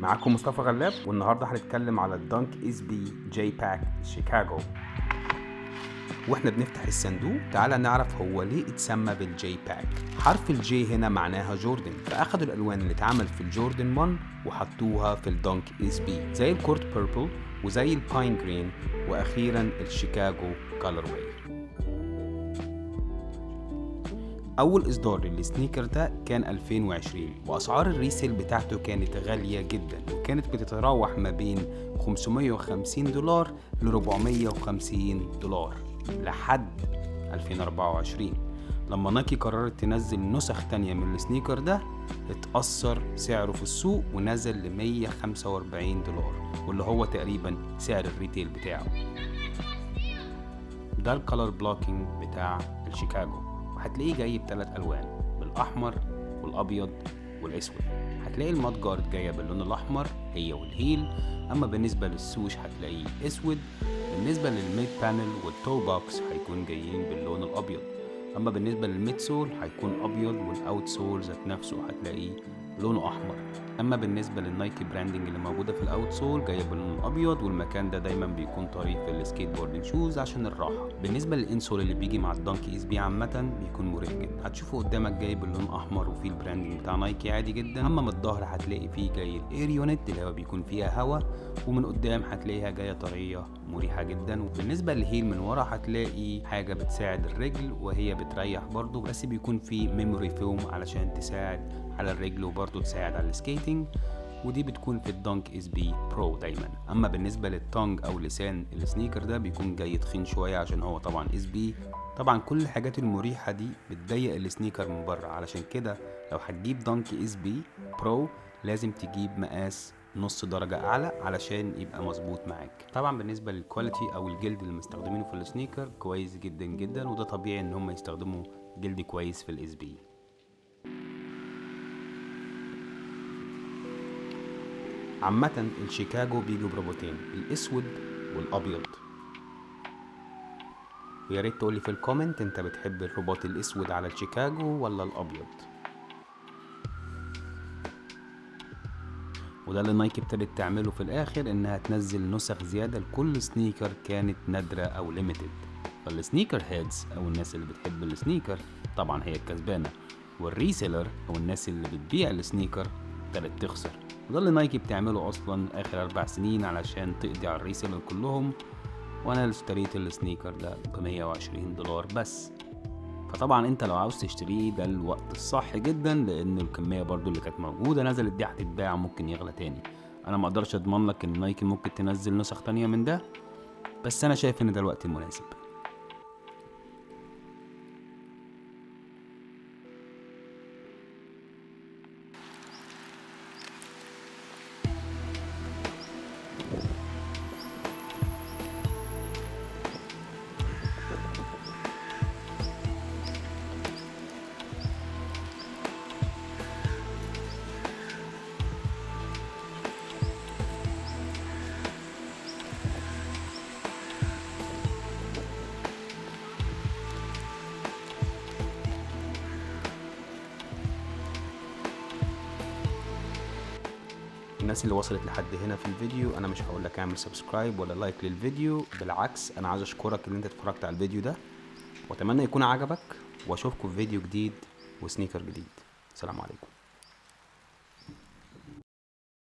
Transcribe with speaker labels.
Speaker 1: معاكم مصطفى غلاب، والنهارده هنتكلم على الدانك اس بي جي باك شيكاغو. واحنا بنفتح الصندوق تعالى نعرف هو ليه اتسمى بالجي باك. حرف الجي هنا معناها جوردن، فاخدوا الالوان اللي اتعمل في الجوردن 1 وحطوها في الدانك اس بي، زي الكورت بيربل وزي الباين جرين واخيرا الشيكاغو كولر واي. اول اصدار للسنيكر ده كان 2020، واسعار الريسيل بتاعته كانت غالية جدا، وكانت بتتراوح ما بين $550 ل $450 لحد 2024 لما نايكي قررت تنزل نسخ تانية من السنيكر ده. اتأثر سعره في السوق ونزل ل $145، واللي هو تقريبا سعر الريتيل بتاعه. ده الكالر بلوكينج بتاع الشيكاغو، وهتلاقيه جاي ب3 ألوان، بالأحمر والأبيض والأسود. هتلاقي الماد جارد جاية باللون الأحمر هي والهيل، أما بالنسبة للسوش هتلاقيه أسود. بالنسبة للميد بانل والتو بوكس هيكون جايين باللون الأبيض، أما بالنسبة للميد سول هيكون أبيض، والأوت سول ذات نفسه هتلاقيه لونه أحمر. أما بالنسبة للنايكي براندنج اللي موجودة في الأوت سول جاية باللون الأبيض، والمكان ده دايما بيكون طريق في السكيت بوردنج شوز عشان الراحة. بالنسبة للإنسول اللي بيجي مع الدانكي اس بي عامة بيكون مريح جدا، هتشوفه قدامك جاي باللون أحمر وفيه البراندنج بتاع نايكي عادي جدا. أما من الظهر هتلاقي فيه جاي الإير يونت اللي هو بيكون فيها هوا، ومن قدام هتلاقيها جاية طرية مريحة جدا. وبالنسبة للهيل من ورا هتلاقي حاجة بتساعد الرجل وهي بتريح برضو، بس بيكون فيه ميموري فوم علشان تساعد على الرجل وبرضو تساعد على السكيتنج، ودي بتكون في الدانك اس بي برو دايما. اما بالنسبه للتونج او لسان السنيكر ده بيكون جاي تخين شويه عشان هو طبعا اس بي. طبعا كل الحاجات المريحه دي بتضيق السنيكر من بره، علشان كده لو هتجيب دانك اس بي برو لازم تجيب مقاس نص درجة أعلى علشان يبقى مظبوط معاك. طبعا بالنسبة للكواليتي أو الجلد اللي مستخدمينه في السنيكر كويس جدا جدا، وده طبيعي إن هم يستخدموا جلد كويس في الاس بي. عامة الشيكاغو بيجوا بربطين، الاسود والابيض، ويا ريت تقولي في الكومنت انت بتحب الرباط الاسود على الشيكاغو ولا الابيض. وده اللي نايكي ابتدت تعمله في الاخر، انها تنزل نسخ زيادة لكل سنيكر كانت نادرة او ليميتد، فالسنيكر هيدز او الناس اللي بتحب السنيكر طبعا هي الكسبانة، والريسيلر او الناس اللي بتبيع السنيكر ابتدت تخسر. وده اللي نايكي بتعمله اصلا اخر 4 سنين علشان تقضي على الريسيلر كلهم. وانا اشتريت السنيكر ده ب$120 بس، فطبعا انت لو عاوز تشتريه ده الوقت الصح جدا، لان الكميه برضو اللي كانت موجوده نزلت دي هتتباع ممكن يغلى تاني. انا ما اقدرش اضمن لك ان نايكي ممكن تنزل نسخ تانية من ده، بس انا شايف ان ده الوقت المناسب. الناس اللي وصلت لحد هنا في الفيديو انا مش هقول لك اعمل سبسكرايب ولا لايك للفيديو، بالعكس انا عايز اشكرك ان انت اتفرجت على الفيديو ده، واتمنى يكون عجبك، واشوفكم في فيديو جديد وسنيكر جديد. السلام عليكم.